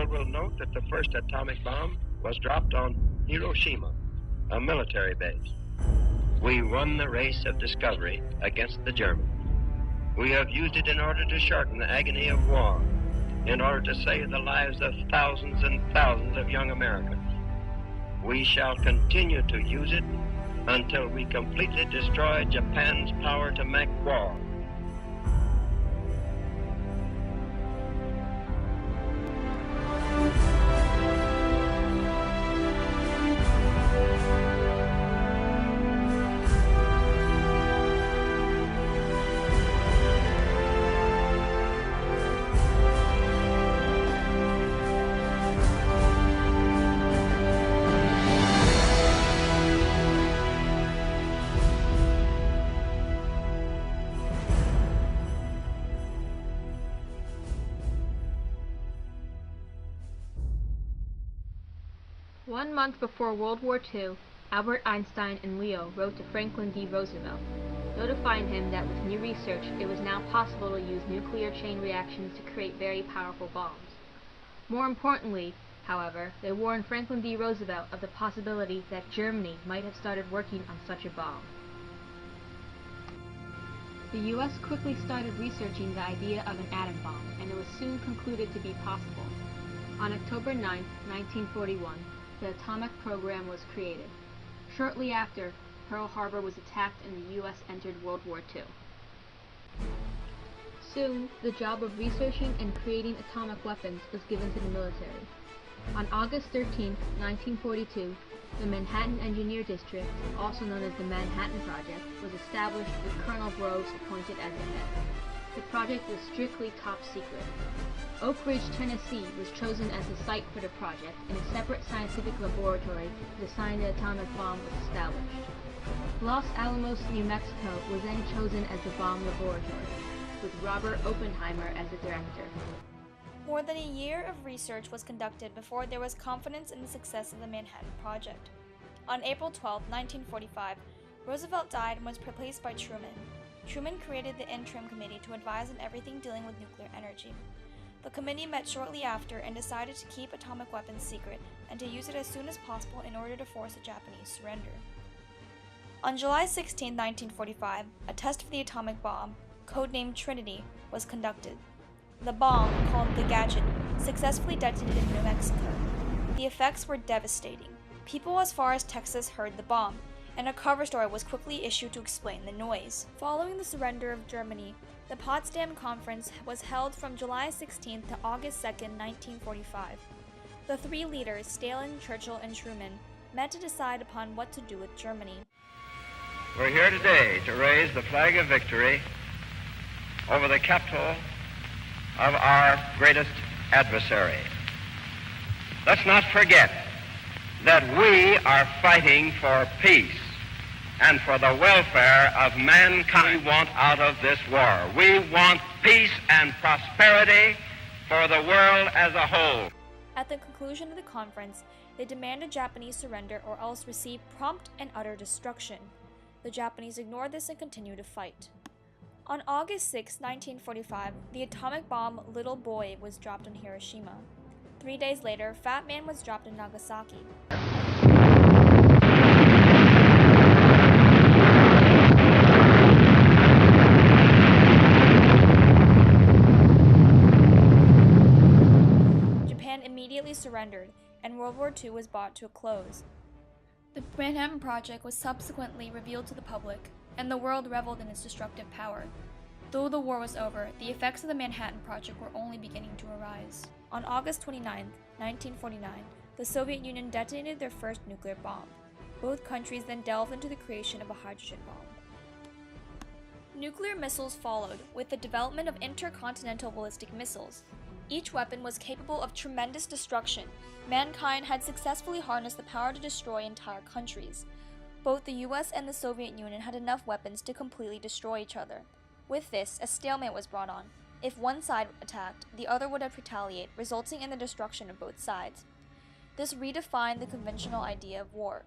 world will note that the first atomic bomb was dropped on Hiroshima, a military base. We won the race of discovery against the Germans. We have used it in order to shorten the agony of war, in order to save the lives of thousands and thousands of young Americans. We shall continue to use it until we completely destroy Japan's power to make war. One month before World War II, Albert Einstein and Leo wrote to Franklin D. Roosevelt, notifying him that with new research it was now possible to use nuclear chain reactions to create very powerful bombs. More importantly, however, they warned Franklin D. Roosevelt of the possibility that Germany might have started working on such a bomb. The U.S. quickly started researching the idea of an atom bomb, and it was soon concluded to be possible. On October 9, 1941, the atomic program was created. Shortly after, Pearl Harbor was attacked and the U.S. entered World War II. Soon, the job of researching and creating atomic weapons was given to the military. On August 13, 1942, the Manhattan Engineer District, also known as the Manhattan Project, was established with Colonel Groves appointed as the head. The project was strictly top secret. Oak Ridge, Tennessee was chosen as the site for the project, and a separate scientific laboratory to design the atomic bomb was established. Los Alamos, New Mexico was then chosen as the bomb laboratory, with Robert Oppenheimer as the director. More than a year of research was conducted before there was confidence in the success of the Manhattan Project. On April 12, 1945, Roosevelt died and was replaced by Truman. Truman created the Interim Committee to advise on everything dealing with nuclear energy. The committee met shortly after and decided to keep atomic weapons secret and to use it as soon as possible in order to force a Japanese surrender. On July 16, 1945, a test for the atomic bomb, codenamed Trinity, was conducted. The bomb, called the Gadget, successfully detonated in New Mexico. The effects were devastating. People as far as Texas heard the bomb, and a cover story was quickly issued to explain the noise. Following the surrender of Germany, the Potsdam Conference was held from July 16 to August 2, 1945. The three leaders, Stalin, Churchill, and Truman, met to decide upon what to do with Germany. We're here today to raise the flag of victory over the capital of our greatest adversary. Let's not forget that we are fighting for peace and for the welfare of mankind. We want out of this war. We want peace and prosperity for the world as a whole. At the conclusion of the conference, they demanded Japanese surrender or else receive prompt and utter destruction. The Japanese ignored this and continued to fight. On August 6, 1945, the atomic bomb Little Boy was dropped on Hiroshima. 3 days later, Fat Man was dropped in Nagasaki. Japan immediately surrendered, and World War II was brought to a close. The Manhattan Project was subsequently revealed to the public, and the world reveled in its destructive power. Though the war was over, the effects of the Manhattan Project were only beginning to arise. On August 29, 1949, the Soviet Union detonated their first nuclear bomb. Both countries then delved into the creation of a hydrogen bomb. Nuclear missiles followed, with the development of intercontinental ballistic missiles. Each weapon was capable of tremendous destruction. Mankind had successfully harnessed the power to destroy entire countries. Both the US and the Soviet Union had enough weapons to completely destroy each other. With this, a stalemate was brought on. If one side attacked, the other would retaliate, resulting in the destruction of both sides. This redefined the conventional idea of war.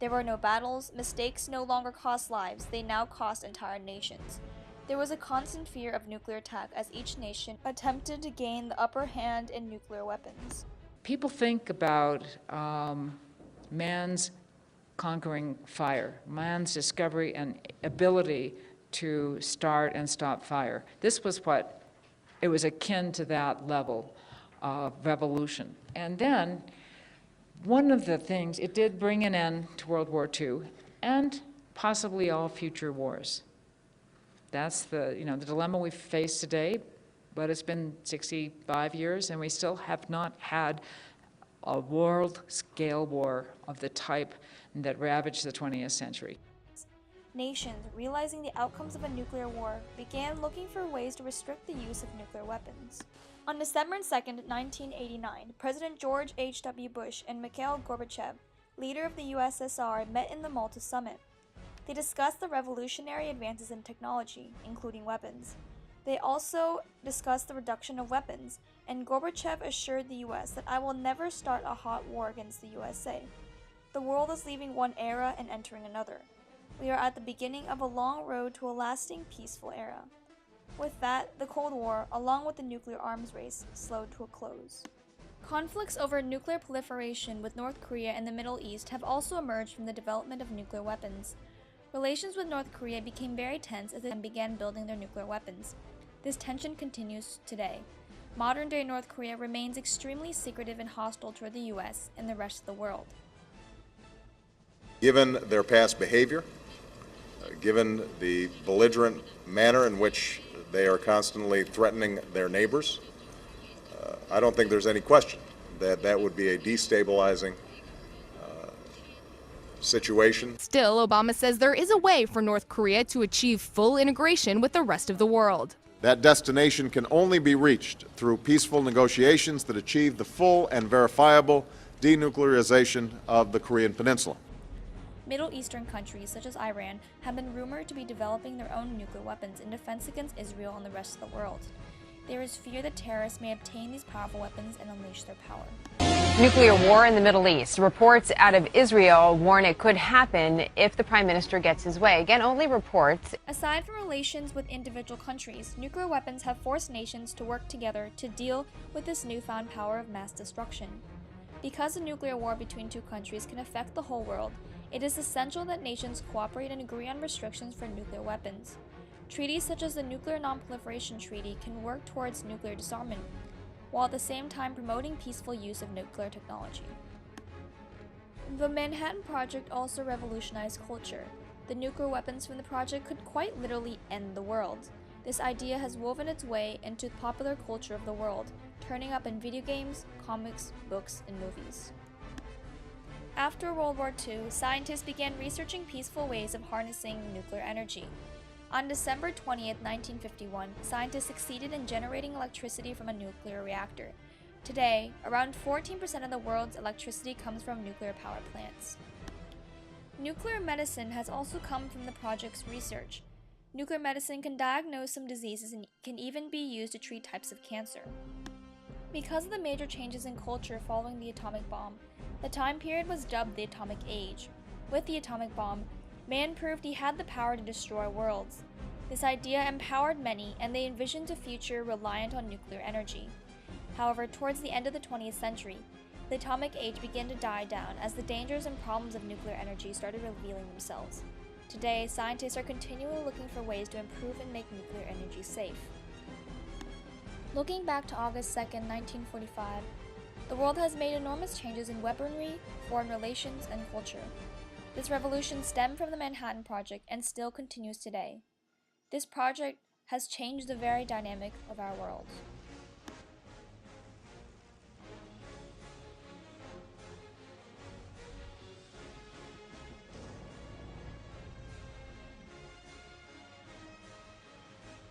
There were no battles, mistakes no longer cost lives, they now cost entire nations. There was a constant fear of nuclear attack as each nation attempted to gain the upper hand in nuclear weapons. people think about man's conquering fire, man's discovery and ability to start and stop fire. This was what, it was akin to that level of revolution. And then, one of the things, it did bring an end to World War II and possibly all future wars. That's the dilemma we face today, but it's been 65 years and we still have not had a world-scale war of the type that ravaged the 20th century. Nations, realizing the outcomes of a nuclear war, began looking for ways to restrict the use of nuclear weapons. On December 2, 1989, President George H.W. Bush and Mikhail Gorbachev, leader of the USSR, met in the Malta Summit. They discussed the revolutionary advances in technology, including weapons. They also discussed the reduction of weapons, and Gorbachev assured the US that I will never start a hot war against the USA. The world is leaving one era and entering another. We are at the beginning of a long road to a lasting, peaceful era. With that, the Cold War, along with the nuclear arms race, slowed to a close. Conflicts over nuclear proliferation with North Korea and the Middle East have also emerged from the development of nuclear weapons. Relations with North Korea became very tense as they began building their nuclear weapons. This tension continues today. Modern-day North Korea remains extremely secretive and hostile toward the US and the rest of the world. Given their past behavior, given the belligerent manner in which they are constantly threatening their neighbors, I don't think there's any question that that would be a destabilizing situation. Still, Obama says there is a way for North Korea to achieve full integration with the rest of the world. That destination can only be reached through peaceful negotiations that achieve the full and verifiable denuclearization of the Korean Peninsula. Middle Eastern countries such as Iran have been rumored to be developing their own nuclear weapons in defense against Israel and the rest of the world. There is fear that terrorists may obtain these powerful weapons and unleash their power. Nuclear war in the Middle East. Reports out of Israel warn it could happen if the prime minister gets his way. Again, only reports. Aside from relations with individual countries, nuclear weapons have forced nations to work together to deal with this newfound power of mass destruction. Because a nuclear war between two countries can affect the whole world, it is essential that nations cooperate and agree on restrictions for nuclear weapons. Treaties such as the Nuclear Non-Proliferation Treaty can work towards nuclear disarmament, while at the same time promoting peaceful use of nuclear technology. The Manhattan Project also revolutionized culture. The nuclear weapons from the project could quite literally end the world. This idea has woven its way into popular culture of the world, turning up in video games, comics, books, and movies. After World War II, scientists began researching peaceful ways of harnessing nuclear energy. On December 20, 1951, scientists succeeded in generating electricity from a nuclear reactor. Today, around 14% of the world's electricity comes from nuclear power plants. Nuclear medicine has also come from the project's research. Nuclear medicine can diagnose some diseases and can even be used to treat types of cancer. Because of the major changes in culture following the atomic bomb, the time period was dubbed the Atomic Age. With the atomic bomb, man proved he had the power to destroy worlds. This idea empowered many, and they envisioned a future reliant on nuclear energy. However, towards the end of the 20th century, the atomic age began to die down as the dangers and problems of nuclear energy started revealing themselves. Today, scientists are continually looking for ways to improve and make nuclear energy safe. Looking back to August 2, 1945, the world has made enormous changes in weaponry, foreign relations, and culture. This revolution stemmed from the Manhattan Project and still continues today. This project has changed the very dynamic of our world.